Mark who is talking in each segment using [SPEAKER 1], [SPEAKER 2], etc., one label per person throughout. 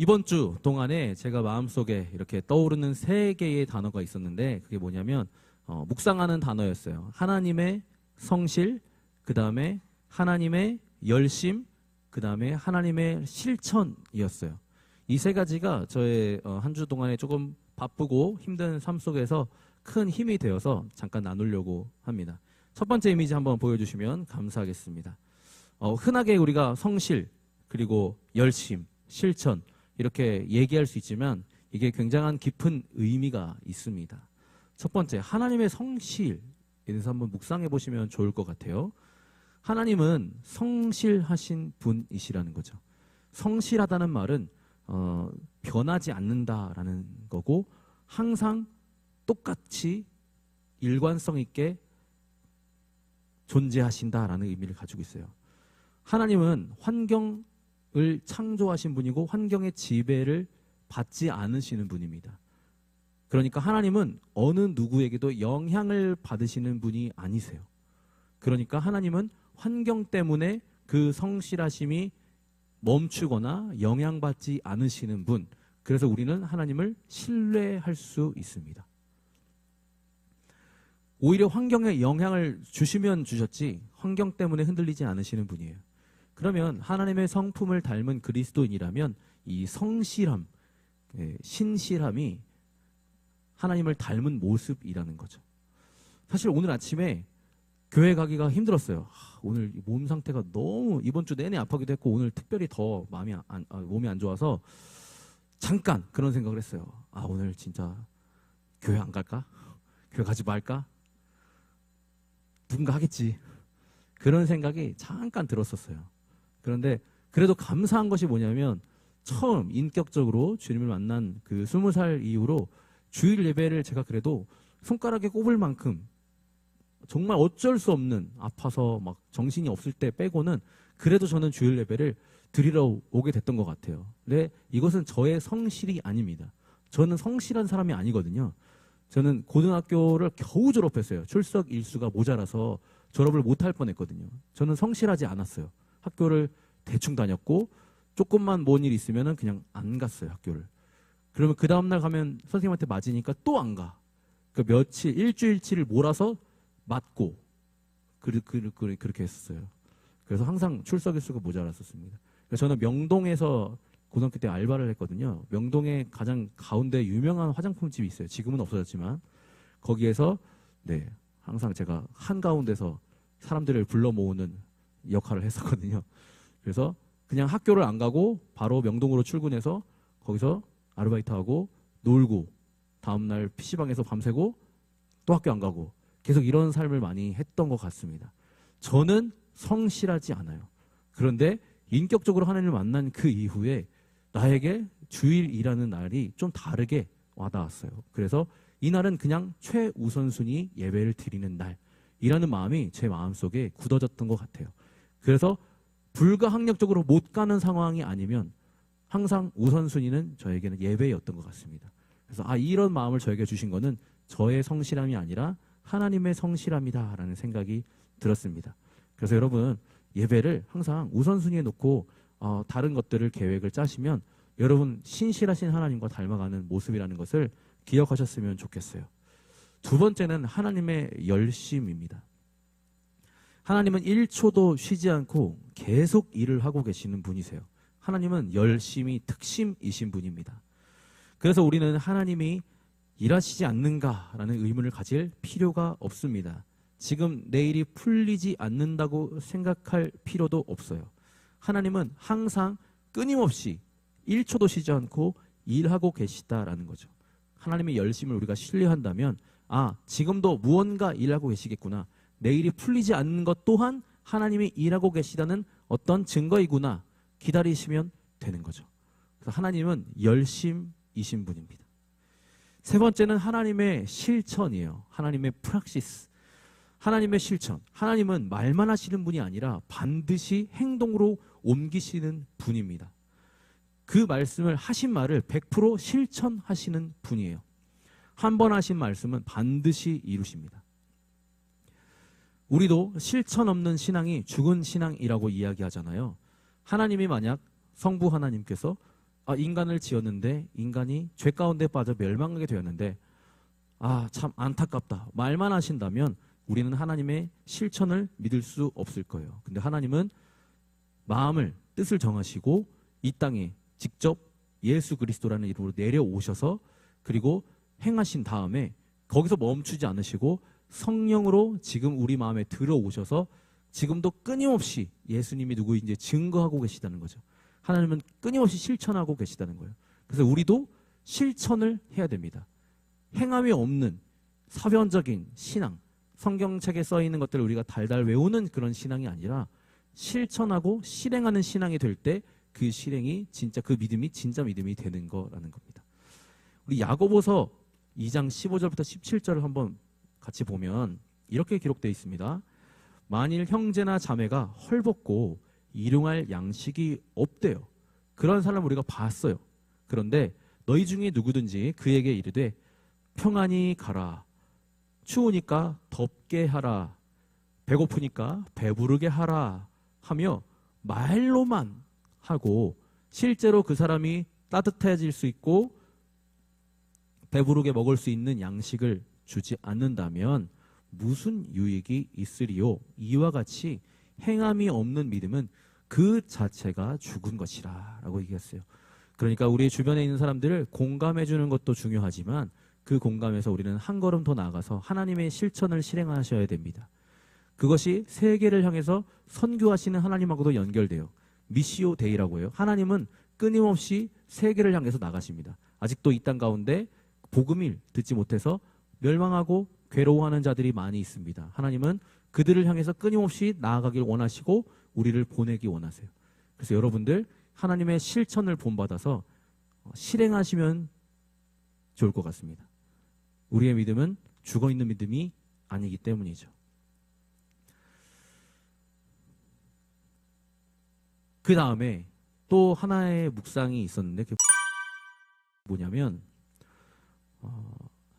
[SPEAKER 1] 이번 주 동안에 제가 마음속에 이렇게 떠오르는 세 개의 단어가 있었는데 그게 뭐냐면 묵상하는 단어였어요. 하나님의 성실, 그 다음에 하나님의 열심, 그 다음에 하나님의 실천이었어요. 이 세 가지가 저의 한 주 동안에 조금 바쁘고 힘든 삶 속에서 큰 힘이 되어서 잠깐 나누려고 합니다. 첫 번째 이미지 한번 보여주시면 감사하겠습니다. 흔하게 우리가 성실, 그리고 열심, 실천 이렇게 얘기할 수 있지만 이게 굉장한 깊은 의미가 있습니다. 첫 번째, 하나님의 성실에 대해서 한번 묵상해 보시면 좋을 것 같아요. 하나님은 성실하신 분이시라는 거죠. 성실하다는 말은 변하지 않는다라는 거고 항상 똑같이 일관성 있게 존재하신다라는 의미를 가지고 있어요. 하나님은 환경을 창조하신 분이고 환경의 지배를 받지 않으시는 분입니다. 그러니까 하나님은 어느 누구에게도 영향을 받으시는 분이 아니세요. 그러니까 하나님은 환경 때문에 그 성실하심이 멈추거나 영향받지 않으시는 분. 그래서 우리는 하나님을 신뢰할 수 있습니다. 오히려 환경에 영향을 주시면 주셨지 환경 때문에 흔들리지 않으시는 분이에요. 그러면 하나님의 성품을 닮은 그리스도인이라면 이 성실함, 신실함이 하나님을 닮은 모습이라는 거죠. 사실 오늘 아침에 교회 가기가 힘들었어요. 오늘 몸 상태가 너무 이번 주 내내 아프기도 했고 오늘 특별히 더 몸이 안 좋아서 잠깐 그런 생각을 했어요. 오늘 진짜 교회 안 갈까? 교회 가지 말까? 누군가 하겠지. 그런 생각이 잠깐 들었었어요. 그런데 그래도 감사한 것이 뭐냐면 처음 인격적으로 주님을 만난 그 20살 이후로 주일 예배를 제가 그래도 손가락에 꼽을 만큼 정말 어쩔 수 없는 아파서 막 정신이 없을 때 빼고는 그래도 저는 주일 예배를 드리러 오게 됐던 것 같아요. 근데 이것은 저의 성실이 아닙니다. 저는 성실한 사람이 아니거든요. 저는 고등학교를 겨우 졸업했어요. 출석 일수가 모자라서 졸업을 못할 뻔했거든요. 저는 성실하지 않았어요. 학교를 대충 다녔고 조금만 뭔 일 있으면 그냥 안 갔어요. 학교를. 그러면 그 다음날 가면 선생님한테 맞으니까 또 안 가. 그 며칠, 일주일치를 몰아서 맞고 그렇게 했었어요. 그래서 항상 출석 일수가 모자랐었습니다. 그래서 저는 명동에서 고등학교 때 알바를 했거든요. 명동에 가장 가운데 유명한 화장품집이 있어요. 지금은 없어졌지만 거기에서 항상 제가 한가운데서 사람들을 불러 모으는 역할을 했었거든요. 그래서 그냥 학교를 안 가고 바로 명동으로 출근해서 거기서 아르바이트하고 놀고 다음날 PC방에서 밤새고 또 학교 안 가고 계속 이런 삶을 많이 했던 것 같습니다. 저는 성실하지 않아요. 그런데 인격적으로 하나님을 만난 그 이후에 나에게 주일이라는 날이 좀 다르게 와닿았어요. 그래서 이 날은 그냥 최우선순위 예배를 드리는 날이라는 마음이 제 마음속에 굳어졌던 것 같아요. 그래서 불가항력적으로 못 가는 상황이 아니면 항상 우선순위는 저에게는 예배였던 것 같습니다. 그래서 이런 마음을 저에게 주신 거는 저의 성실함이 아니라 하나님의 성실함이다라는 생각이 들었습니다. 그래서 여러분 예배를 항상 우선순위에 놓고 다른 것들을 계획을 짜시면 여러분 신실하신 하나님과 닮아가는 모습이라는 것을 기억하셨으면 좋겠어요. 두 번째는 하나님의 열심입니다. 하나님은 1초도 쉬지 않고 계속 일을 하고 계시는 분이세요. 하나님은 열심이 특심이신 분입니다. 그래서 우리는 하나님이 일하시지 않는가라는 의문을 가질 필요가 없습니다. 지금 내 일이 풀리지 않는다고 생각할 필요도 없어요. 하나님은 항상 끊임없이 1초도 쉬지 않고 일하고 계시다라는 거죠. 하나님의 열심을 우리가 신뢰한다면 지금도 무언가 일하고 계시겠구나. 내 일이 풀리지 않는 것 또한 하나님이 일하고 계시다는 어떤 증거이구나. 기다리시면 되는 거죠. 그래서 하나님은 열심이신 분입니다. 세 번째는 하나님의 실천이에요. 하나님의 프락시스. 하나님의 실천. 하나님은 말만 하시는 분이 아니라 반드시 행동으로 옮기시는 분입니다. 그 말씀을 하신 말을 100% 실천하시는 분이에요. 한 번 하신 말씀은 반드시 이루십니다. 우리도 실천 없는 신앙이 죽은 신앙이라고 이야기하잖아요. 하나님이 만약 성부 하나님께서 인간을 지었는데 인간이 죄 가운데 빠져 멸망하게 되었는데 참 안타깝다 말만 하신다면 우리는 하나님의 실천을 믿을 수 없을 거예요. 근데 하나님은 마음을 뜻을 정하시고 이 땅에 직접 예수 그리스도라는 이름으로 내려오셔서 그리고 행하신 다음에 거기서 멈추지 않으시고 성령으로 지금 우리 마음에 들어오셔서 지금도 끊임없이 예수님이 누구인지 증거하고 계시다는 거죠. 하나님은 끊임없이 실천하고 계시다는 거예요. 그래서 우리도 실천을 해야 됩니다. 행함이 없는 사변적인 신앙, 성경책에 써 있는 것들을 우리가 달달 외우는 그런 신앙이 아니라 실천하고 실행하는 신앙이 될 때 그 실행이 진짜 그 믿음이 진짜 믿음이 되는 거라는 겁니다. 우리 야고보서 2장 15절부터 17절을 한번 같이 보면 이렇게 기록되어 있습니다. 만일 형제나 자매가 헐벗고 일용할 양식이 없대요. 그런 사람 우리가 봤어요. 그런데 너희 중에 누구든지 그에게 이르되 평안히 가라, 추우니까 덥게 하라, 배고프니까 배부르게 하라 하며 말로만 하고 실제로 그 사람이 따뜻해질 수 있고 배부르게 먹을 수 있는 양식을 주지 않는다면 무슨 유익이 있으리요? 이와 같이 행함이 없는 믿음은 그 자체가 죽은 것이라 라고 얘기했어요. 그러니까 우리 주변에 있는 사람들을 공감해 주는 것도 중요하지만 그 공감에서 우리는 한 걸음 더 나아가서 하나님의 실천을 실행하셔야 됩니다. 그것이 세계를 향해서 선교하시는 하나님하고도 연결돼요. 미시오 데이라고 해요. 하나님은 끊임없이 세계를 향해서 나가십니다. 아직도 이 땅 가운데 복음을 듣지 못해서 멸망하고 괴로워하는 자들이 많이 있습니다. 하나님은 그들을 향해서 끊임없이 나아가길 원하시고 우리를 보내기 원하세요. 그래서 여러분들 하나님의 실천을 본받아서 실행하시면 좋을 것 같습니다. 우리의 믿음은 죽어있는 믿음이 아니기 때문이죠. 그 다음에 또 하나의 묵상이 있었는데 그게 뭐냐면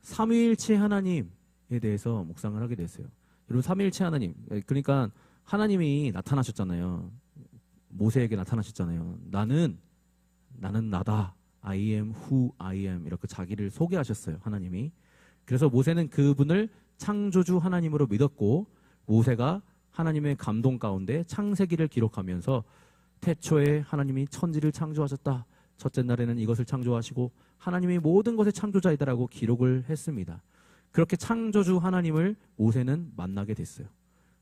[SPEAKER 1] 삼위일체 하나님에 대해서 묵상을 하게 됐어요. 여러분 삼위일체 하나님, 그러니까 하나님이 나타나셨잖아요. 모세에게 나타나셨잖아요. 나는 나다. I am who I am. 이렇게 자기를 소개하셨어요. 하나님이. 그래서 모세는 그분을 창조주 하나님으로 믿었고 모세가 하나님의 감동 가운데 창세기를 기록하면서 태초에 하나님이 천지를 창조하셨다. 첫째 날에는 이것을 창조하시고 하나님이 모든 것의 창조자이다라고 기록을 했습니다. 그렇게 창조주 하나님을 모세는 만나게 됐어요.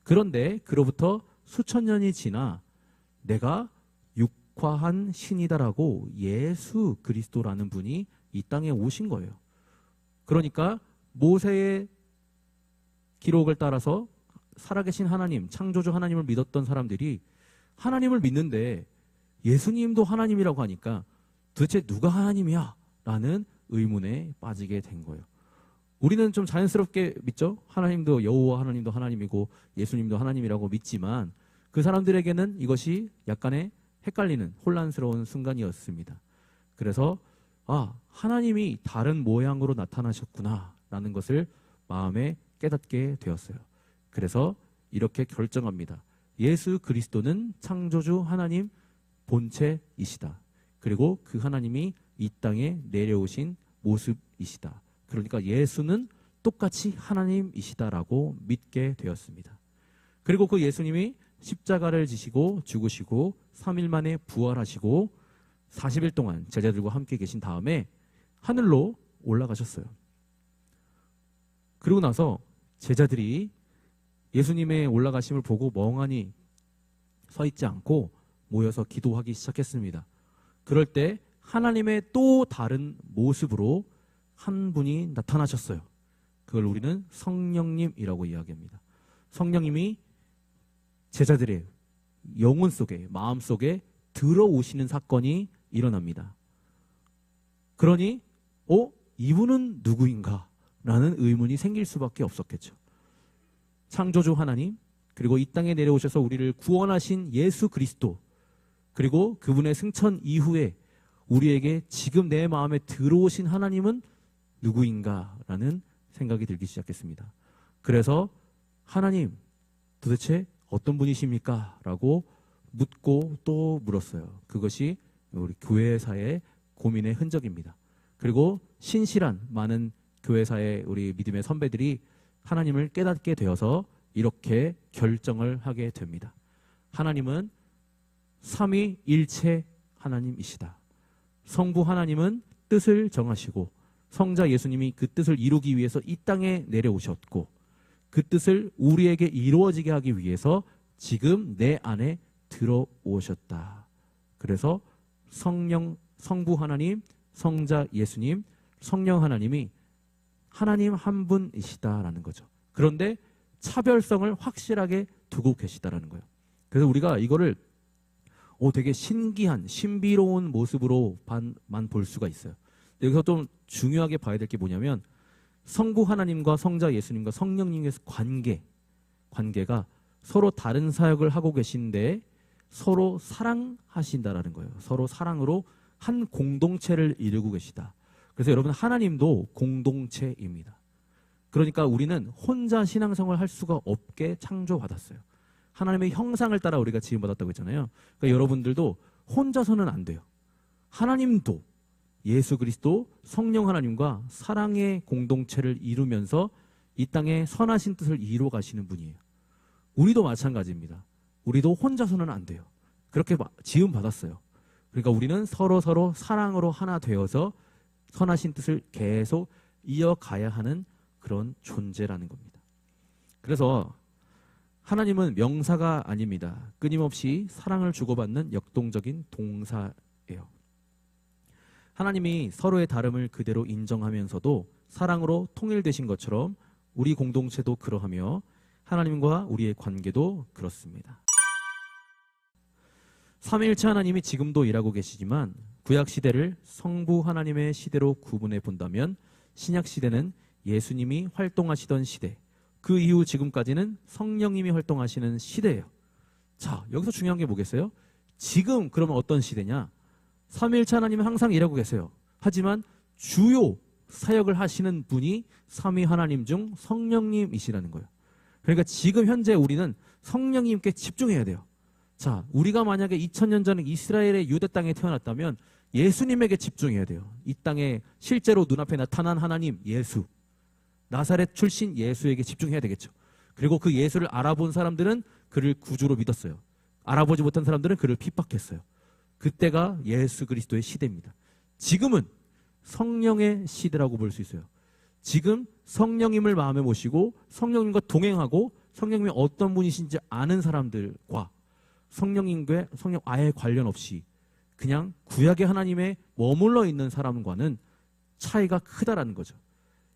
[SPEAKER 1] 그런데 그로부터 수천 년이 지나 내가 육화한 신이다라고 예수 그리스도라는 분이 이 땅에 오신 거예요. 그러니까 모세의 기록을 따라서 살아계신 하나님, 창조주 하나님을 믿었던 사람들이 하나님을 믿는데 예수님도 하나님이라고 하니까 도대체 누가 하나님이야? 라는 의문에 빠지게 된 거예요. 우리는 좀 자연스럽게 믿죠? 하나님도 여호와 하나님도 하나님이고 예수님도 하나님이라고 믿지만 그 사람들에게는 이것이 약간의 헷갈리는 혼란스러운 순간이었습니다. 그래서 하나님이 다른 모양으로 나타나셨구나 라는 것을 마음에 깨닫게 되었어요. 그래서 이렇게 결정합니다. 예수 그리스도는 창조주 하나님 본체이시다. 그리고 그 하나님이 이 땅에 내려오신 모습이시다. 그러니까 예수는 똑같이 하나님이시다라고 믿게 되었습니다. 그리고 그 예수님이 십자가를 지시고 죽으시고 3일 만에 부활하시고 40일 동안 제자들과 함께 계신 다음에 하늘로 올라가셨어요. 그러고 나서 제자들이 예수님의 올라가심을 보고 멍하니 서 있지 않고 모여서 기도하기 시작했습니다. 그럴 때 하나님의 또 다른 모습으로 한 분이 나타나셨어요. 그걸 우리는 성령님이라고 이야기합니다. 성령님이 제자들의 영혼 속에, 마음 속에 들어오시는 사건이 일어납니다. 그러니 이분은 누구인가? 라는 의문이 생길 수밖에 없었겠죠. 창조주 하나님, 그리고 이 땅에 내려오셔서 우리를 구원하신 예수 그리스도, 그리고 그분의 승천 이후에 우리에게 지금 내 마음에 들어오신 하나님은 누구인가라는 생각이 들기 시작했습니다. 그래서 하나님 도대체 어떤 분이십니까? 라고 묻고 또 물었어요. 그것이 우리 교회사의 고민의 흔적입니다. 그리고 신실한 많은 교회사의 우리 믿음의 선배들이 하나님을 깨닫게 되어서 이렇게 결정을 하게 됩니다. 하나님은 삼위일체 하나님이시다. 성부 하나님은 뜻을 정하시고 성자 예수님이 그 뜻을 이루기 위해서 이 땅에 내려오셨고 그 뜻을 우리에게 이루어지게 하기 위해서 지금 내 안에 들어오셨다. 그래서 성부 하나님, 성자 예수님, 성령 하나님이 하나님 한 분이시다라는 거죠. 그런데 차별성을 확실하게 두고 계시다라는 거예요. 그래서 우리가 이거를 되게 신기한, 신비로운 모습으로만 볼 수가 있어요. 여기서 좀 중요하게 봐야 될 게 뭐냐면 성부 하나님과 성자 예수님과 성령님의 관계가 서로 다른 사역을 하고 계신데 서로 사랑하신다라는 거예요. 서로 사랑으로 한 공동체를 이루고 계시다. 그래서 여러분 하나님도 공동체입니다. 그러니까 우리는 혼자 신앙생활을 할 수가 없게 창조받았어요. 하나님의 형상을 따라 우리가 지음받았다고 했잖아요. 그러니까 여러분들도 혼자서는 안 돼요. 하나님도 예수 그리스도 성령 하나님과 사랑의 공동체를 이루면서 이 땅에 선하신 뜻을 이루어 가시는 분이에요. 우리도 마찬가지입니다. 우리도 혼자서는 안 돼요. 그렇게 지음 받았어요. 그러니까 우리는 서로 사랑으로 하나 되어서 선하신 뜻을 계속 이어가야 하는 그런 존재라는 겁니다. 그래서 하나님은 명사가 아닙니다. 끊임없이 사랑을 주고받는 역동적인 동사예요. 하나님이 서로의 다름을 그대로 인정하면서도 사랑으로 통일되신 것처럼 우리 공동체도 그러하며 하나님과 우리의 관계도 그렇습니다. 삼위일체 하나님이 지금도 일하고 계시지만 구약 시대를 성부 하나님의 시대로 구분해 본다면 신약 시대는 예수님이 활동하시던 시대, 그 이후 지금까지는 성령님이 활동하시는 시대예요. 자, 여기서 중요한 게 뭐겠어요? 지금 그러면 어떤 시대냐? 삼위일체 하나님은 항상 일하고 계세요. 하지만 주요 사역을 하시는 분이 삼위 하나님 중 성령님이시라는 거예요. 그러니까 지금 현재 우리는 성령님께 집중해야 돼요. 자, 우리가 만약에 2000년 전에 이스라엘의 유대 땅에 태어났다면 예수님에게 집중해야 돼요. 이 땅에 실제로 눈앞에 나타난 하나님 예수, 나사렛 출신 예수에게 집중해야 되겠죠. 그리고 그 예수를 알아본 사람들은 그를 구주로 믿었어요. 알아보지 못한 사람들은 그를 핍박했어요. 그때가 예수 그리스도의 시대입니다. 지금은 성령의 시대라고 볼 수 있어요. 지금 성령님을 마음에 모시고 성령님과 동행하고 성령님이 어떤 분이신지 아는 사람들과 성령님과 성령 아예 관련 없이 그냥 구약의 하나님에 머물러 있는 사람과는 차이가 크다라는 거죠.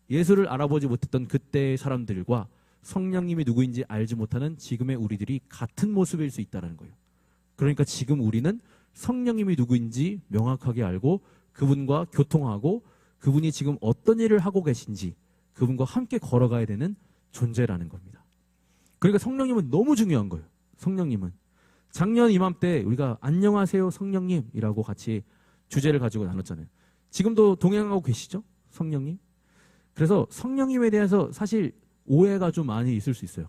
[SPEAKER 1] 예수를 알아보지 못했던 그때의 사람들과 성령님이 누구인지 알지 못하는 지금의 우리들이 같은 모습일 수 있다는 거예요. 그러니까 지금 우리는 성령님이 누구인지 명확하게 알고 그분과 교통하고 그분이 지금 어떤 일을 하고 계신지 그분과 함께 걸어가야 되는 존재라는 겁니다. 그러니까 성령님은 너무 중요한 거예요. 성령님은 작년 이맘때 우리가 안녕하세요 성령님이라고 같이 주제를 가지고 나눴잖아요. 지금도 동행하고 계시죠? 성령님? 그래서 성령님에 대해서 사실 오해가 좀 많이 있을 수 있어요.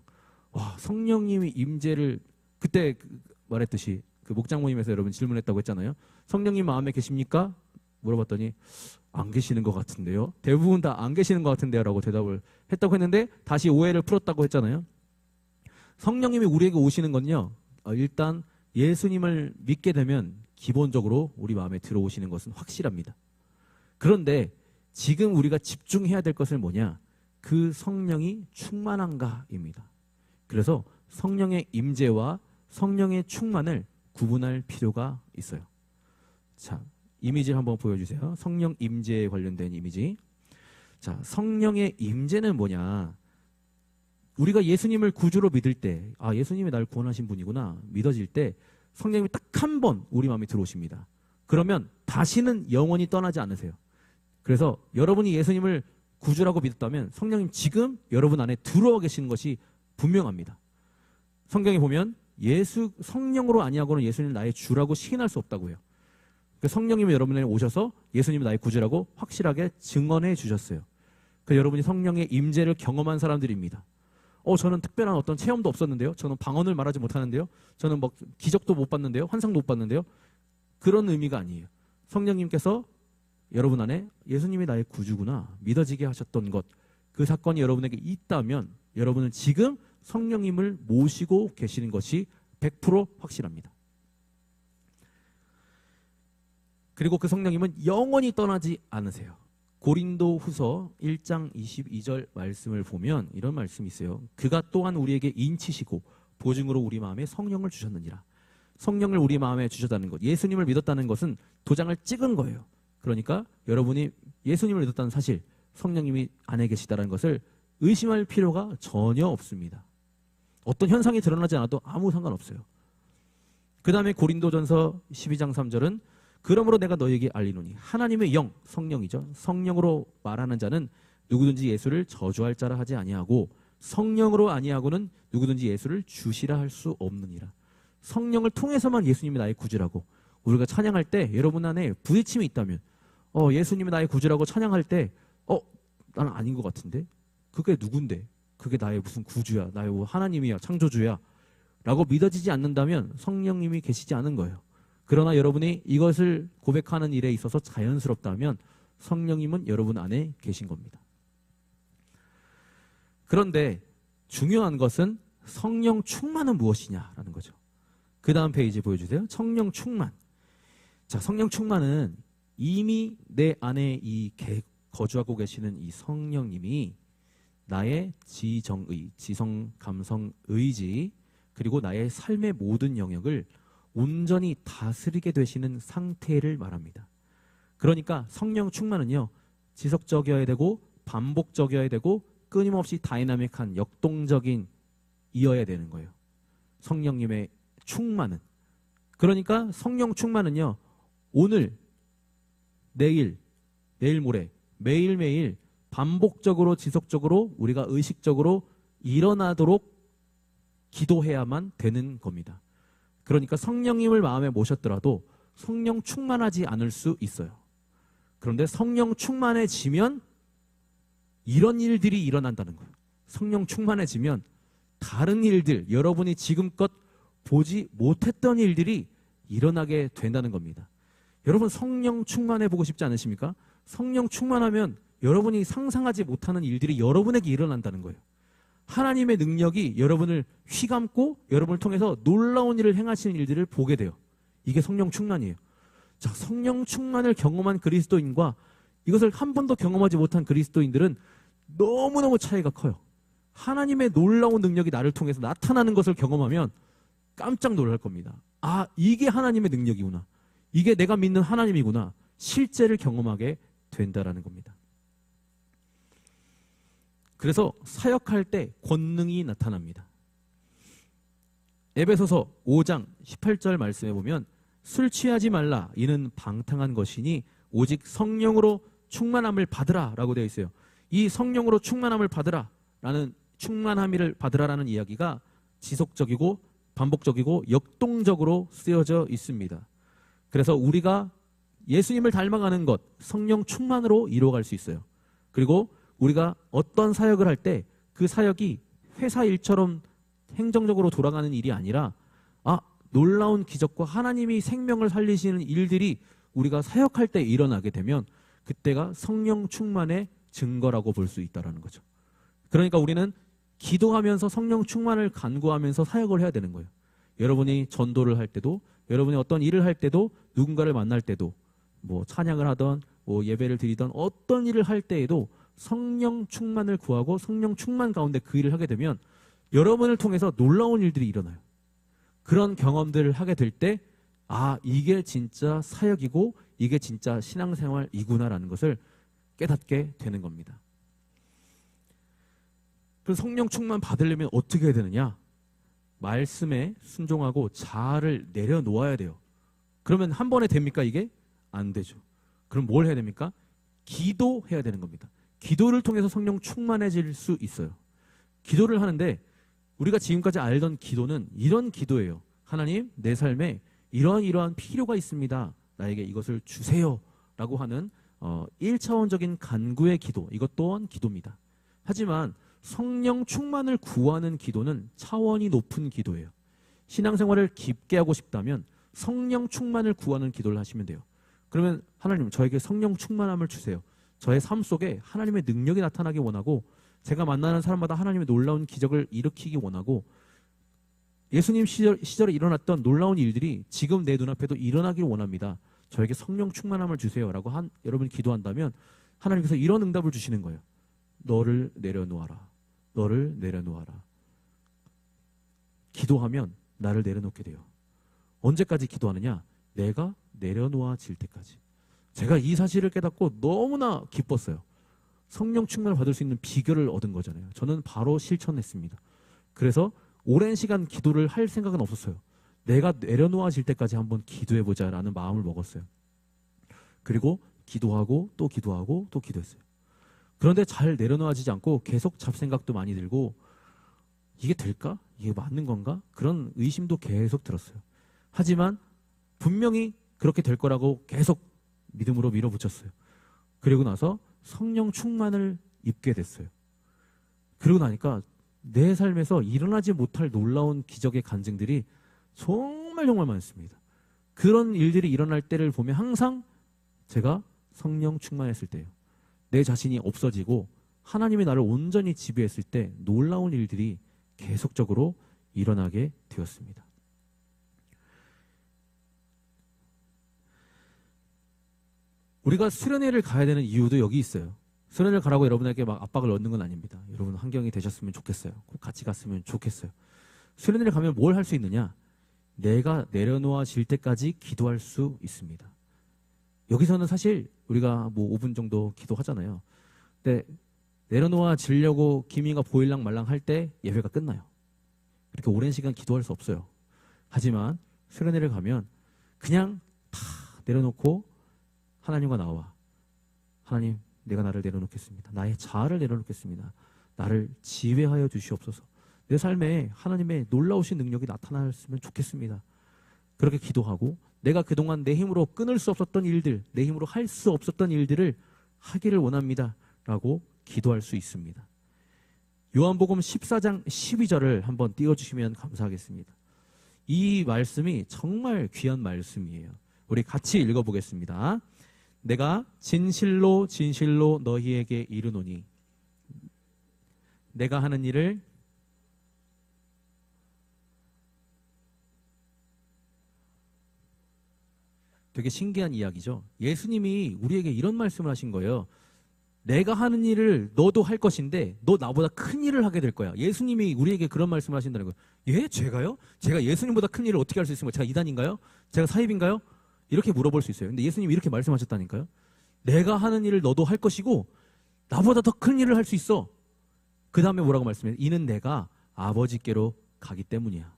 [SPEAKER 1] 와, 성령님이 임재를 그때 말했듯이 그 목장 모임에서 여러분 질문했다고 했잖아요. 성령님 마음에 계십니까? 물어봤더니 안 계시는 것 같은데요. 대부분 다 안 계시는 것 같은데요 라고 대답을 했다고 했는데 다시 오해를 풀었다고 했잖아요. 성령님이 우리에게 오시는 건요. 일단 예수님을 믿게 되면 기본적으로 우리 마음에 들어오시는 것은 확실합니다. 그런데 지금 우리가 집중해야 될 것은 뭐냐? 그 성령이 충만한가입니다. 그래서 성령의 임재와 성령의 충만을 구분할 필요가 있어요. 자, 이미지를 한번 보여주세요. 성령 임재에 관련된 이미지. 자, 성령의 임재는 뭐냐? 우리가 예수님을 구주로 믿을 때, 아, 예수님이 날 구원하신 분이구나 믿어질 때 성령님이 딱 한 번 우리 마음에 들어오십니다. 그러면 다시는 영원히 떠나지 않으세요. 그래서 여러분이 예수님을 구주라고 믿었다면 성령님 지금 여러분 안에 들어와 계시는 것이 분명합니다. 성경에 보면 성령으로 아니하고는 예수님 나의 주라고 시인할 수 없다고 해요. 성령님이 여러분에게 오셔서 예수님이 나의 구주라고 확실하게 증언해 주셨어요. 그래서 여러분이 성령의 임재를 경험한 사람들입니다. 저는 특별한 어떤 체험도 없었는데요. 저는 방언을 말하지 못하는데요. 저는 기적도 못 봤는데요. 환상도 못 봤는데요. 그런 의미가 아니에요. 성령님께서 여러분 안에 예수님이 나의 구주구나 믿어지게 하셨던 것, 그 사건이 여러분에게 있다면 여러분은 지금 성령님을 모시고 계시는 것이 100% 확실합니다. 그리고 그 성령님은 영원히 떠나지 않으세요. 고린도 후서 1장 22절 말씀을 보면 이런 말씀이 있어요. 그가 또한 우리에게 인치시고 보증으로 우리 마음에 성령을 주셨느니라. 성령을 우리 마음에 주셨다는 것, 예수님을 믿었다는 것은 도장을 찍은 거예요. 그러니까 여러분이 예수님을 믿었다는 사실, 성령님이 안에 계시다는 것을 의심할 필요가 전혀 없습니다. 어떤 현상이 드러나지 않아도 아무 상관없어요. 그 다음에 고린도전서 12장 3절은 그러므로 내가 너에게 알리노니 하나님의 영, 성령이죠. 성령으로 말하는 자는 누구든지 예수를 저주할 자라 하지 아니하고 성령으로 아니하고는 누구든지 예수를 주시라 할 수 없느니라. 성령을 통해서만 예수님이 나의 구주라고 우리가 찬양할 때 여러분 안에 부딪힘이 있다면 예수님이 나의 구주라고 찬양할 때 나는 아닌 것 같은데? 그게 누군데? 그게 나의 무슨 구주야? 나의 하나님이야? 창조주야? 라고 믿어지지 않는다면 성령님이 계시지 않은 거예요. 그러나 여러분이 이것을 고백하는 일에 있어서 자연스럽다면 성령님은 여러분 안에 계신 겁니다. 그런데 중요한 것은 성령 충만은 무엇이냐라는 거죠. 그 다음 페이지 보여주세요. 성령 충만. 자, 성령 충만은 이미 내 안에 거주하고 계시는 이 성령님이 나의 지정의, 지성, 감성, 의지, 그리고 나의 삶의 모든 영역을 온전히 다스리게 되시는 상태를 말합니다. 그러니까 성령 충만은요, 지속적이어야 되고 반복적이어야 되고 끊임없이 다이나믹한 역동적인 이어야 되는 거예요. 성령님의 충만은. 그러니까 성령 충만은요, 오늘, 내일, 내일 모레, 매일매일 반복적으로 지속적으로 우리가 의식적으로 일어나도록 기도해야만 되는 겁니다. 그러니까 성령님을 마음에 모셨더라도 성령 충만하지 않을 수 있어요. 그런데 성령 충만해지면 이런 일들이 일어난다는 거예요. 성령 충만해지면 다른 일들, 여러분이 지금껏 보지 못했던 일들이 일어나게 된다는 겁니다. 여러분 성령 충만해보고 싶지 않으십니까? 성령 충만하면 여러분이 상상하지 못하는 일들이 여러분에게 일어난다는 거예요. 하나님의 능력이 여러분을 휘감고 여러분을 통해서 놀라운 일을 행하시는 일들을 보게 돼요. 이게 성령 충만이에요. 자, 성령 충만을 경험한 그리스도인과 이것을 한 번도 경험하지 못한 그리스도인들은 너무너무 차이가 커요. 하나님의 놀라운 능력이 나를 통해서 나타나는 것을 경험하면 깜짝 놀랄 겁니다. 아, 이게 하나님의 능력이구나. 이게 내가 믿는 하나님이구나. 실제를 경험하게 된다라는 겁니다. 그래서 사역할 때 권능이 나타납니다. 에베소서 5장 18절 말씀에 보면 술 취하지 말라 이는 방탕한 것이니 오직 성령으로 충만함을 받으라 라고 되어 있어요. 이 성령으로 충만함을 받으라 라는 충만함을 받으라라는 이야기가 지속적이고 반복적이고 역동적으로 쓰여져 있습니다. 그래서 우리가 예수님을 닮아가는 것, 성령 충만으로 이루어갈 수 있어요. 그리고 우리가 어떤 사역을 할 때 그 사역이 회사 일처럼 행정적으로 돌아가는 일이 아니라 놀라운 기적과 하나님이 생명을 살리시는 일들이 우리가 사역할 때 일어나게 되면 그때가 성령 충만의 증거라고 볼 수 있다는 거죠. 그러니까 우리는 기도하면서 성령 충만을 간구하면서 사역을 해야 되는 거예요. 여러분이 전도를 할 때도, 여러분이 어떤 일을 할 때도, 누군가를 만날 때도, 뭐 찬양을 하던, 뭐 예배를 드리던 어떤 일을 할 때에도 성령 충만을 구하고 성령 충만 가운데 그 일을 하게 되면 여러분을 통해서 놀라운 일들이 일어나요. 그런 경험들을 하게 될 때 이게 진짜 사역이고 이게 진짜 신앙생활이구나라는 것을 깨닫게 되는 겁니다. 그 성령 충만 받으려면 어떻게 해야 되느냐? 말씀에 순종하고 자아를 내려놓아야 돼요. 그러면 한 번에 됩니까 이게? 안 되죠. 그럼 뭘 해야 됩니까? 기도해야 되는 겁니다. 기도를 통해서 성령 충만해질 수 있어요. 기도를 하는데 우리가 지금까지 알던 기도는 이런 기도예요. 하나님, 내 삶에 이러한 필요가 있습니다. 나에게 이것을 주세요. 라고 하는 1차원적인 간구의 기도, 이것 또한 기도입니다. 하지만 성령 충만을 구하는 기도는 차원이 높은 기도예요. 신앙생활을 깊게 하고 싶다면 성령 충만을 구하는 기도를 하시면 돼요. 그러면 하나님 저에게 성령 충만함을 주세요. 저의 삶 속에 하나님의 능력이 나타나기 원하고 제가 만나는 사람마다 하나님의 놀라운 기적을 일으키기 원하고 예수님 시절에 일어났던 놀라운 일들이 지금 내 눈앞에도 일어나길 원합니다. 저에게 성령 충만함을 주세요. 라고 여러분이 기도한다면 하나님께서 이런 응답을 주시는 거예요. 너를 내려놓아라. 너를 내려놓아라. 기도하면 나를 내려놓게 돼요. 언제까지 기도하느냐? 내가 내려놓아질 때까지. 제가 이 사실을 깨닫고 너무나 기뻤어요. 성령 충만을 받을 수 있는 비결을 얻은 거잖아요. 저는 바로 실천했습니다. 그래서 오랜 시간 기도를 할 생각은 없었어요. 내가 내려놓아질 때까지 한번 기도해보자라는 마음을 먹었어요. 그리고 기도하고 또 기도하고 또 기도했어요. 그런데 잘 내려놓아지지 않고 계속 잡생각도 많이 들고 이게 될까? 이게 맞는 건가? 그런 의심도 계속 들었어요. 하지만 분명히 그렇게 될 거라고 계속 믿음으로 밀어붙였어요. 그리고 나서 성령 충만을 입게 됐어요. 그러고 나니까 내 삶에서 일어나지 못할 놀라운 기적의 간증들이 정말 많습니다. 그런 일들이 일어날 때를 보면 항상 제가 성령 충만했을 때예요. 내 자신이 없어지고 하나님이 나를 온전히 지배했을 때 놀라운 일들이 계속적으로 일어나게 되었습니다. 우리가 수련회를 가야 되는 이유도 여기 있어요. 수련회를 가라고 여러분에게 막 압박을 넣는 건 아닙니다. 여러분 환경이 되셨으면 좋겠어요. 꼭 같이 갔으면 좋겠어요. 수련회를 가면 뭘 할 수 있느냐? 내가 내려놓아질 때까지 기도할 수 있습니다. 여기서는 사실 우리가 뭐 5분 정도 기도하잖아요. 근데 내려놓아지려고 기미가 보일랑 말랑 할 때 예배가 끝나요. 그렇게 오랜 시간 기도할 수 없어요. 하지만 수련회를 가면 그냥 다 내려놓고 하나님과 나와 하나님 내가 나를 내려놓겠습니다. 나의 자아를 내려놓겠습니다. 나를 지배하여 주시옵소서. 내 삶에 하나님의 놀라우신 능력이 나타났으면 좋겠습니다. 그렇게 기도하고 내가 그동안 내 힘으로 끊을 수 없었던 일들, 내 힘으로 할 수 없었던 일들을 하기를 원합니다. 라고 기도할 수 있습니다. 요한복음 14장 12절을 한번 띄워주시면 감사하겠습니다. 이 말씀이 정말 귀한 말씀이에요. 우리 같이 읽어보겠습니다. 내가 진실로 진실로 너희에게 이르노니 내가 하는 일을 되게 신기한 이야기죠. 예수님이 우리에게 이런 말씀을 하신 거예요. 내가 하는 일을 너도 할 것인데 너 나보다 큰 일을 하게 될 거야. 예수님이 우리에게 그런 말씀을 하신다는 거예요. 예? 제가요? 제가 예수님보다 큰 일을 어떻게 할 수 있습니까? 제가 이단인가요? 제가 사입인가요? 이렇게 물어볼 수 있어요. 근데 예수님이 이렇게 말씀하셨다니까요. 내가 하는 일을 너도 할 것이고 나보다 더 큰 일을 할 수 있어. 그 다음에 뭐라고 말씀해요? 이는 내가 아버지께로 가기 때문이야.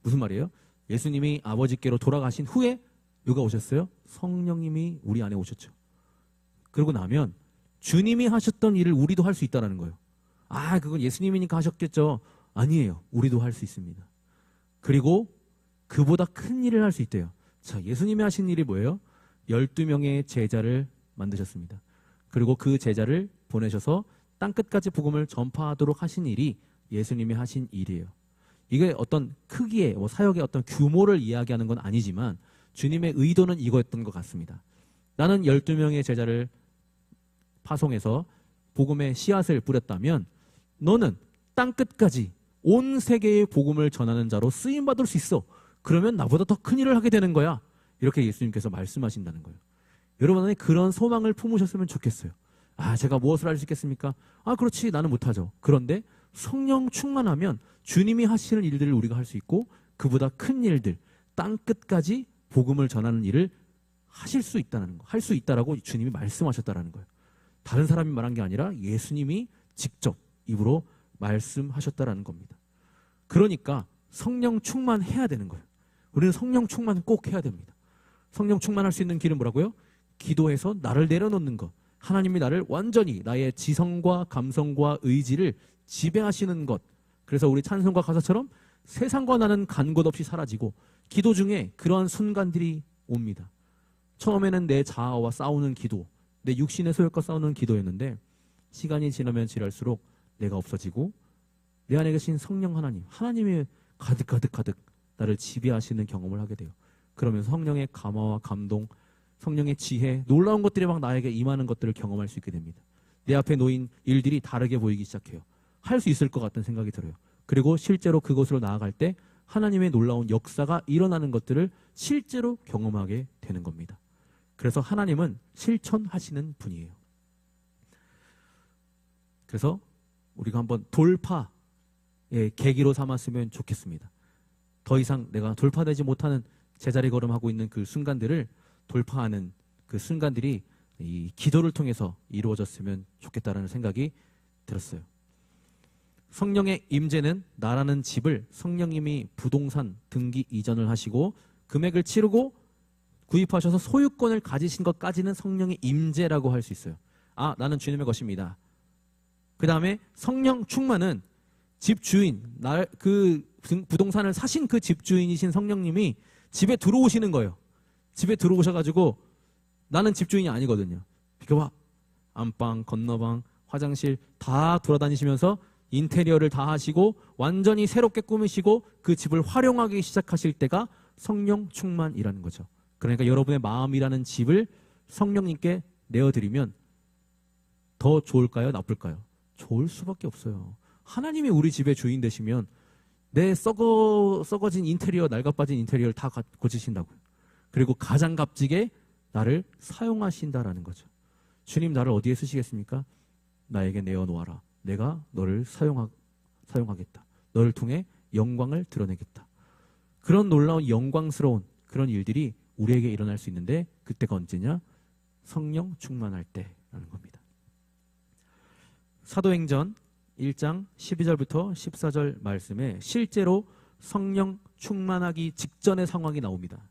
[SPEAKER 1] 무슨 말이에요? 예수님이 아버지께로 돌아가신 후에 누가 오셨어요? 성령님이 우리 안에 오셨죠. 그러고 나면 주님이 하셨던 일을 우리도 할 수 있다는 거예요. 아, 그건 예수님이니까 하셨겠죠. 아니에요. 우리도 할 수 있습니다. 그리고 그보다 큰 일을 할 수 있대요. 자, 예수님이 하신 일이 뭐예요? 12명의 제자를 만드셨습니다. 그리고 그 제자를 보내셔서 땅끝까지 복음을 전파하도록 하신 일이 예수님이 하신 일이에요. 이게 어떤 크기의 사역의 어떤 규모를 이야기하는 건 아니지만 주님의 의도는 이거였던 것 같습니다. 나는 12명의 제자를 파송해서 복음의 씨앗을 뿌렸다면 너는 땅끝까지 온 세계의 복음을 전하는 자로 쓰임받을 수 있어. 그러면 나보다 더 큰 일을 하게 되는 거야. 이렇게 예수님께서 말씀하신다는 거예요. 여러분 안에 그런 소망을 품으셨으면 좋겠어요. 아, 제가 무엇을 할 수 있겠습니까? 아, 그렇지, 나는 못하죠. 그런데 성령 충만하면 주님이 하시는 일들을 우리가 할 수 있고 그보다 큰 일들, 땅끝까지 복음을 전하는 일을 하실 수 있다는 거, 할 수 있다라고 주님이 말씀하셨다라는 거예요. 다른 사람이 말한 게 아니라 예수님이 직접 입으로 말씀하셨다라는 겁니다. 그러니까 성령 충만해야 되는 거예요. 우리는 성령 충만 꼭 해야 됩니다. 성령 충만할 수 있는 길은 뭐라고요? 기도해서 나를 내려놓는 것. 하나님이 나를 완전히 나의 지성과 감성과 의지를 지배하시는 것. 그래서 우리 찬송가 가사처럼 세상과 나는 간 곳 없이 사라지고 기도 중에 그러한 순간들이 옵니다. 처음에는 내 자아와 싸우는 기도, 내 육신의 소욕과 싸우는 기도였는데 시간이 지나면 지날수록 내가 없어지고 내 안에 계신 성령 하나님, 하나님이 가득 나를 지배하시는 경험을 하게 돼요. 그러면서 성령의 감화와 감동, 성령의 지혜, 놀라운 것들이 막 나에게 임하는 것들을 경험할 수 있게 됩니다. 내 앞에 놓인 일들이 다르게 보이기 시작해요. 할 수 있을 것 같다는 생각이 들어요. 그리고 실제로 그곳으로 나아갈 때 하나님의 놀라운 역사가 일어나는 것들을 실제로 경험하게 되는 겁니다. 그래서 하나님은 실천하시는 분이에요. 그래서 우리가 한번 돌파의 계기로 삼았으면 좋겠습니다. 더 이상 내가 돌파되지 못하는 제자리 걸음하고 있는 그 순간들을 돌파하는 그 순간들이 이 기도를 통해서 이루어졌으면 좋겠다라는 생각이 들었어요. 성령의 임재는 나라는 집을 성령님이 부동산 등기 이전을 하시고 금액을 치르고 구입하셔서 소유권을 가지신 것까지는 성령의 임재라고 할 수 있어요. 아, 나는 주님의 것입니다. 그 다음에 성령 충만은 집주인, 그 부동산을 사신 그 집주인이신 성령님이 집에 들어오시는 거예요. 집에 들어오셔가지고 나는 집주인이 아니거든요. 비켜봐. 안방, 건너방, 화장실 다 돌아다니시면서 인테리어를 다 하시고 완전히 새롭게 꾸미시고 그 집을 활용하기 시작하실 때가 성령 충만이라는 거죠. 그러니까 여러분의 마음이라는 집을 성령님께 내어드리면 더 좋을까요? 나쁠까요? 좋을 수밖에 없어요. 하나님이 우리 집의 주인 되시면 내 썩어진 인테리어, 낡아빠진 인테리어를 다 고치신다고요. 그리고 가장 값지게 나를 사용하신다라는 거죠. 주님, 나를 어디에 쓰시겠습니까? 나에게 내어놓아라. 내가 너를 사용하겠다. 너를 통해 영광을 드러내겠다. 그런 놀라운 영광스러운 그런 일들이 우리에게 일어날 수 있는데 그때가 언제냐? 성령 충만할 때라는 겁니다. 사도행전 1장 12절부터 14절 말씀에 실제로 성령 충만하기 직전의 상황이 나옵니다.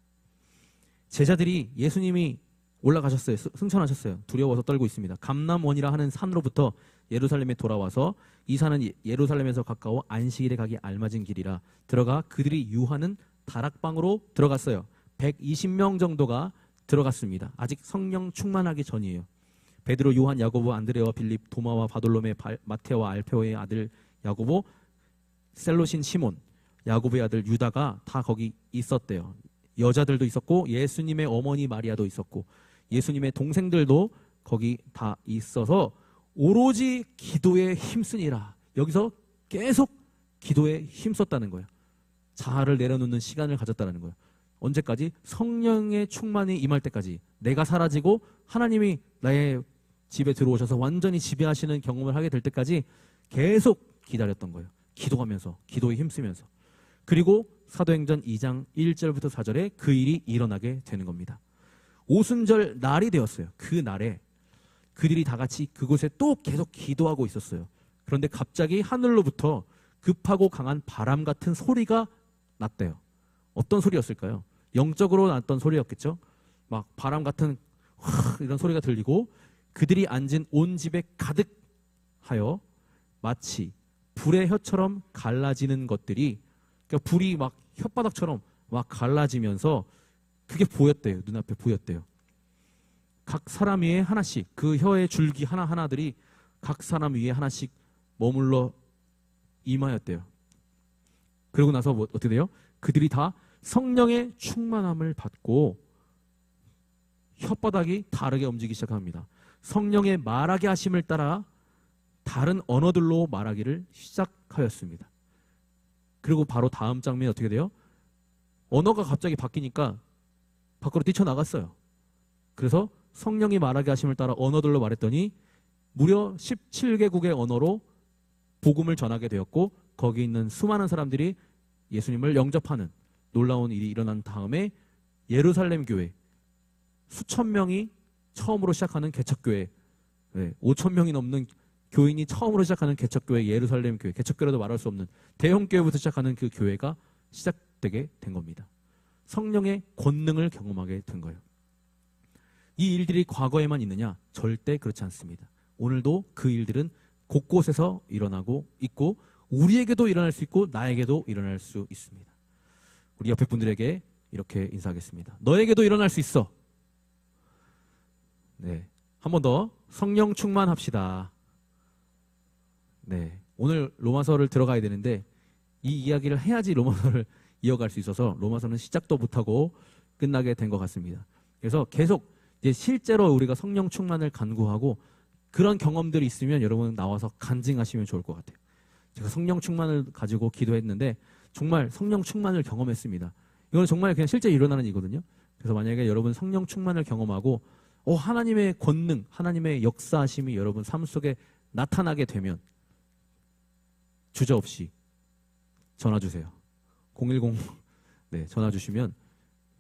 [SPEAKER 1] 제자들이 예수님이 올라가셨어요. 승천하셨어요. 두려워서 떨고 있습니다. 감람원이라 하는 산으로부터 예루살렘에 돌아와서 이 산은 예루살렘에서 가까워 안식일에 가기 알맞은 길이라 들어가 그들이 유하는 다락방으로 들어갔어요. 120명 정도가 들어갔습니다. 아직 성령 충만하기 전이에요. 베드로, 요한, 야고보, 안드레와 빌립, 도마와 바돌로메, 마테오와 알페오의 아들 야고보, 셀로신 시몬, 야고보의 아들 유다가 다 거기 있었대요. 여자들도 있었고 예수님의 어머니 마리아도 있었고 예수님의 동생들도 거기 다 있어서 오로지 기도에 힘쓰니라. 여기서 계속 기도에 힘썼다는 거예요. 자아를 내려놓는 시간을 가졌다는 거예요. 언제까지? 성령의 충만이 임할 때까지. 내가 사라지고 하나님이 나의 집에 들어오셔서 완전히 지배하시는 경험을 하게 될 때까지 계속 기다렸던 거예요. 기도하면서, 기도에 힘쓰면서. 그리고 사도행전 2장 1절부터 4절에 그 일이 일어나게 되는 겁니다. 오순절 날이 되었어요. 그 날에 그들이 다 같이 그곳에 또 계속 기도하고 있었어요. 그런데 갑자기 하늘로부터 급하고 강한 바람 같은 소리가 났대요. 어떤 소리였을까요? 영적으로 났던 소리였겠죠. 막 바람 같은 이런 소리가 들리고 그들이 앉은 온 집에 가득하여 마치 불의 혀처럼 갈라지는 것들이, 그러니까 불이 막 혓바닥처럼 막 갈라지면서 그게 보였대요. 눈앞에 보였대요. 각 사람 위에 하나씩, 그 혀의 줄기 하나하나들이 각 사람 위에 하나씩 머물러 임하였대요. 그러고 나서 어떻게 돼요? 그들이 다 성령의 충만함을 받고 혓바닥이 다르게 움직이기 시작합니다. 성령의 말하게 하심을 따라 다른 언어들로 말하기를 시작하였습니다. 그리고 바로 다음 장면이 어떻게 돼요? 언어가 갑자기 바뀌니까 밖으로 뛰쳐나갔어요. 그래서 성령이 말하게 하심을 따라 언어들로 말했더니 무려 17개국의 언어로 복음을 전하게 되었고 거기 있는 수많은 사람들이 예수님을 영접하는 놀라운 일이 일어난 다음에 예루살렘 교회 수천 명이 처음으로 시작하는 개척교회, 5천 명이 넘는 교인이 처음으로 시작하는 개척교회, 예루살렘 교회, 개척교회라도 말할 수 없는 대형교회부터 시작하는 그 교회가 시작되게 된 겁니다. 성령의 권능을 경험하게 된 거예요. 이 일들이 과거에만 있느냐? 절대 그렇지 않습니다. 오늘도 그 일들은 곳곳에서 일어나고 있고 우리에게도 일어날 수 있고 나에게도 일어날 수 있습니다. 우리 옆에 분들에게 이렇게 인사하겠습니다. 너에게도 일어날 수 있어. 네, 한 번 더 성령 충만합시다. 네, 오늘 로마서를 들어가야 되는데 이 이야기를 해야지 로마서를 이어갈 수 있어서 로마서는 시작도 못하고 끝나게 된 것 같습니다. 그래서 계속 이제 실제로 우리가 성령 충만을 간구하고 그런 경험들이 있으면 여러분 나와서 간증하시면 좋을 것 같아요. 제가 성령 충만을 가지고 기도했는데 정말 성령 충만을 경험했습니다. 이건 정말 그냥 실제 일어나는 일이거든요. 그래서 만약에 여러분 성령 충만을 경험하고 하나님의 권능, 하나님의 역사하심이 여러분 삶 속에 나타나게 되면 주저없이 전화 주세요. 010 네, 전화 주시면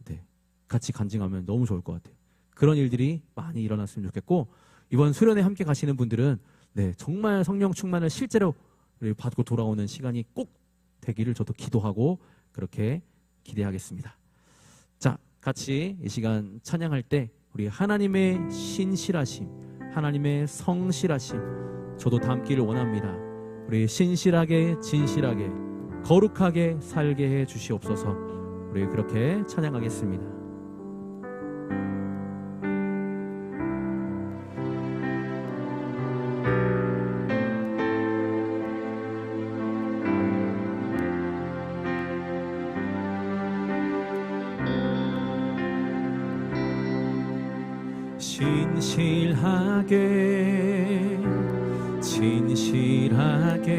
[SPEAKER 1] 네, 같이 간증하면 너무 좋을 것 같아요. 그런 일들이 많이 일어났으면 좋겠고, 이번 수련회 함께 가시는 분들은 네, 정말 성령 충만을 실제로 받고 돌아오는 시간이 꼭 되기를 저도 기도하고 그렇게 기대하겠습니다. 자, 같이 이 시간 찬양할 때 우리 하나님의 신실하심, 하나님의 성실하심 저도 담기를 원합니다. 우리 신실하게 진실하게 거룩하게 살게 해 주시옵소서. 우리 그렇게 찬양하겠습니다. 신실하게 진실하게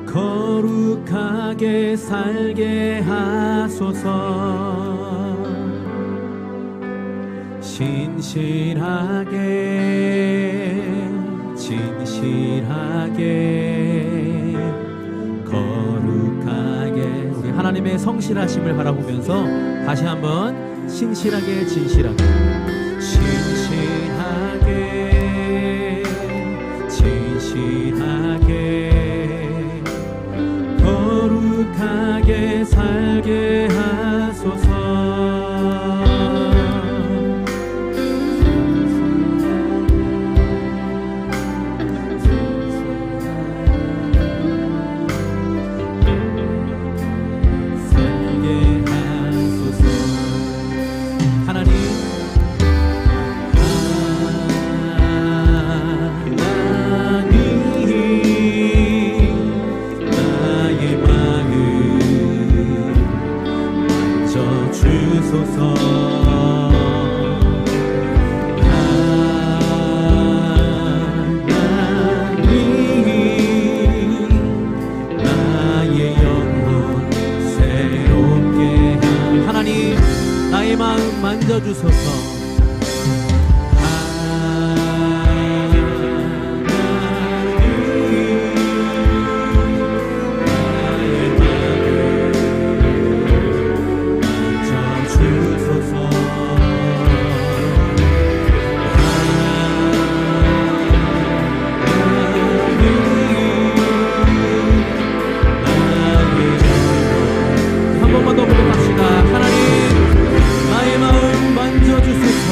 [SPEAKER 1] 거룩하게 살게 하소서. 신실하게 진실하게 거룩하게 우리 하나님의 성실하심을 바라보면서 다시 한번 신실하게 진실하게 신실하게 진실하게 거룩하게 살게 하소서. 만져주소서. 한 번만 더 부탁합시다. 하나님 나의 마음 만져주소서.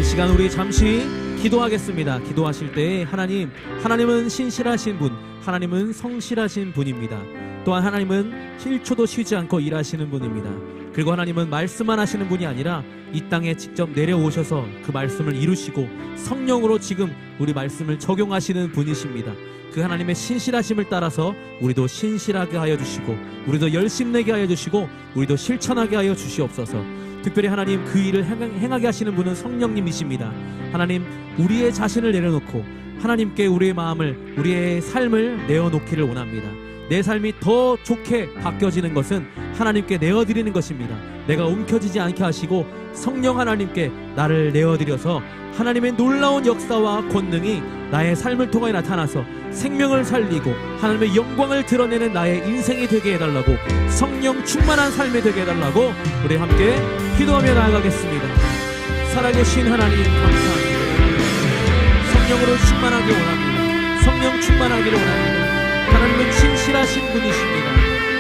[SPEAKER 1] 시간 우리 잠시 기도하겠습니다. 기도하실 때 하나님은 신실하신 분, 하나님은 성실하신 분입니다. 또한 하나님은 1초도 쉬지 않고 일하시는 분입니다. 그리고 하나님은 말씀만 하시는 분이 아니라 이 땅에 직접 내려오셔서 그 말씀을 이루시고 성령으로 지금 우리 말씀을 적용하시는 분이십니다. 그 하나님의 신실하심을 따라서 우리도 신실하게 하여 주시고 우리도 열심내게 하여 주시고 우리도 실천하게 하여 주시옵소서. 특별히 하나님 그 일을 행하게 하시는 분은 성령님이십니다. 하나님 우리의 자신을 내려놓고 하나님께 우리의 마음을 우리의 삶을 내어놓기를 원합니다. 내 삶이 더 좋게 바뀌어지는 것은 하나님께 내어드리는 것입니다. 내가 움켜쥐지 않게 하시고 성령 하나님께 나를 내어드려서 하나님의 놀라운 역사와 권능이 나의 삶을 통해 나타나서 생명을 살리고 하나님의 영광을 드러내는 나의 인생이 되게 해달라고, 성령 충만한 삶이 되게 해달라고 우리 함께 기도하며 나아가겠습니다. 살아계신 하나님 감사합니다. 성령으로 충만하기 원합니다. 성령 충만하기를 원합니다. 하나님은 신실한 일하신 분이십니다.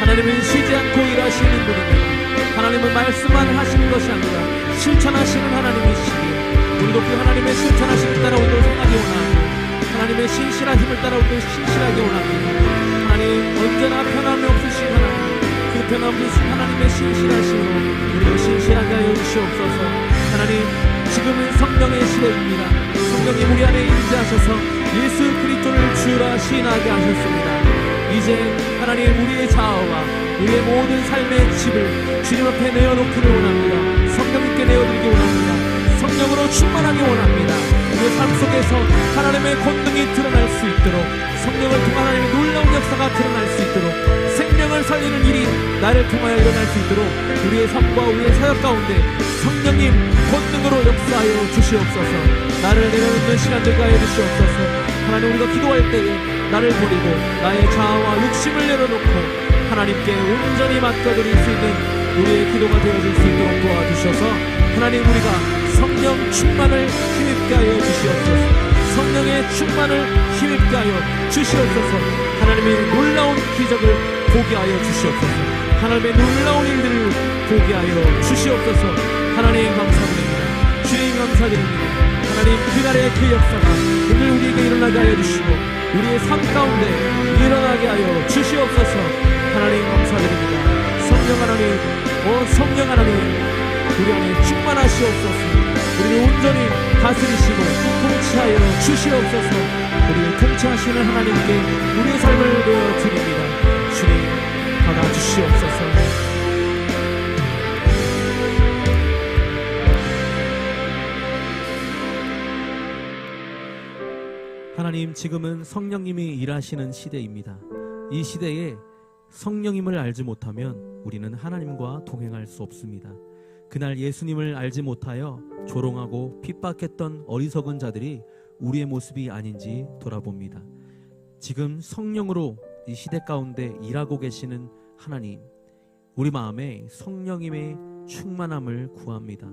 [SPEAKER 1] 하나님은 쉬지 않고 일하시는 분입니다. 하나님은 말씀만 하시는 것이 아니라 실천하시는 하나님이시기에 우리도 그 하나님의 실천하심을 따라 오늘 생각이 원합니다. 하나님의 신실하심을 따라 오늘 신실하게 원합니다. 하나님 언제나 변함이 없으신 하나님, 그 변함없으신 하나님의 신실하심으로 우리도 신실하게 하여 주시옵소서. 하나님, 지금은 성령의 시대입니다. 성령이 우리 안에 임재하셔서 예수 그리스도를 주라 시인하게 하셨습니다. 이제 하나님 우리의 자아와 우리의 모든 삶의 집을 주님 앞에 내어놓기를 원합니다. 성령 있게 내어드리기 원합니다. 성령으로 충만하기 원합니다. 그 삶 속에서 하나님의 권능이 드러날 수 있도록, 성령을 통한 하나님의 놀라운 역사가 드러날 수 있도록, 생명을 살리는 일이 나를 통하여 일어날 수 있도록 우리의 삶과 우리의 사역 가운데 성령님 권능으로 역사하여 주시옵소서. 나를 내려놓는 시간들 가해 주시옵소서. 하나님, 우리가 기도할 때에 나를 버리고 나의 자아와 욕심을 내려놓고 하나님께 온전히 맡겨드릴 수 있는 우리의 기도가 되어질 수 있도록 도와주셔서 하나님, 우리가 성령 충만을 힘입게 하여 주시옵소서. 성령의 충만을 힘입게 하여 주시옵소서. 하나님의 놀라운 기적을 보게 하여 주시옵소서. 하나님의 놀라운 일들을 보게 하여 주시옵소서. 하나님 감사드립니다. 주님 감사드립니다. 하나님, 그날의 그 역사가 오늘 우리에게 일어나게 하여 주시고 우리의 삶 가운데 일어나게 하여 주시옵소서. 하나님 감사드립니다. 성령 하나님, 성령 하나님, 우리 안에 충만하시옵소서. 우리를 온전히 다스리시고 통치하여 주시옵소서. 우리를 통치하시는 하나님께 우리의 삶을 내어드립니다. 주님 받아주시옵소서. 하나님, 지금은 성령님이 일하시는 시대입니다. 이 시대에 성령님을 알지 못하면 우리는 하나님과 동행할 수 없습니다. 그날 예수님을 알지 못하여 조롱하고 핍박했던 어리석은 자들이 우리의 모습이 아닌지 돌아봅니다. 지금 성령으로 이 시대 가운데 일하고 계시는 하나님, 우리 마음에 성령님의 충만함을 구합니다.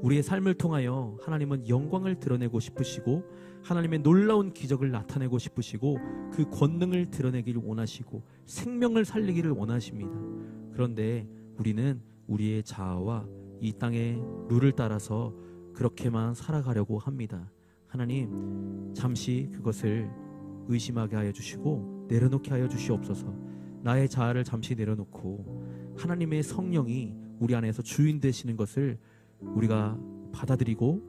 [SPEAKER 1] 우리의 삶을 통하여 하나님은 영광을 드러내고 싶으시고 하나님의 놀라운 기적을 나타내고 싶으시고 그 권능을 드러내기를 원하시고 생명을 살리기를 원하십니다. 그런데 우리는 우리의 자아와 이 땅의 룰을 따라서 그렇게만 살아가려고 합니다. 하나님, 잠시 그것을 의심하게 하여 주시고 내려놓게 하여 주시옵소서. 나의 자아를 잠시 내려놓고 하나님의 성령이 우리 안에서 주인 되시는 것을 우리가 받아들이고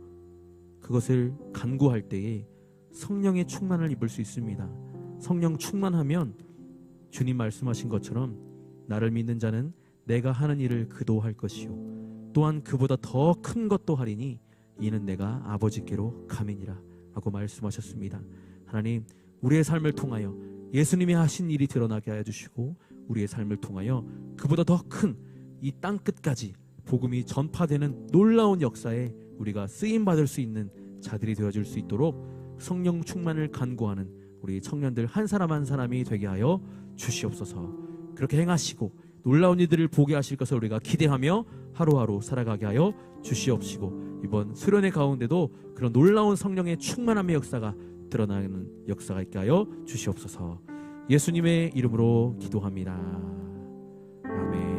[SPEAKER 1] 그것을 간구할 때에 성령의 충만을 입을 수 있습니다. 성령 충만하면 주님 말씀하신 것처럼 나를 믿는 자는 내가 하는 일을 그도 할 것이요 또한 그보다 더 큰 것도 하리니 이는 내가 아버지께로 가미니라 하고 말씀하셨습니다. 하나님, 우리의 삶을 통하여 예수님이 하신 일이 드러나게 하여 주시고 우리의 삶을 통하여 그보다 더 큰 이 땅끝까지 복음이 전파되는 놀라운 역사에 우리가 쓰임받을 수 있는 자들이 되어줄 수 있도록 성령 충만을 간구하는 우리 청년들 한 사람 한 사람이 되게 하여 주시옵소서. 그렇게 행하시고 놀라운 일들을 보게 하실 것을 우리가 기대하며 하루하루 살아가게 하여 주시옵시고 이번 수련회 가운데도 그런 놀라운 성령의 충만함의 역사가 드러나는 역사가 있게 하여 주시옵소서. 예수님의 이름으로 기도합니다. 아멘.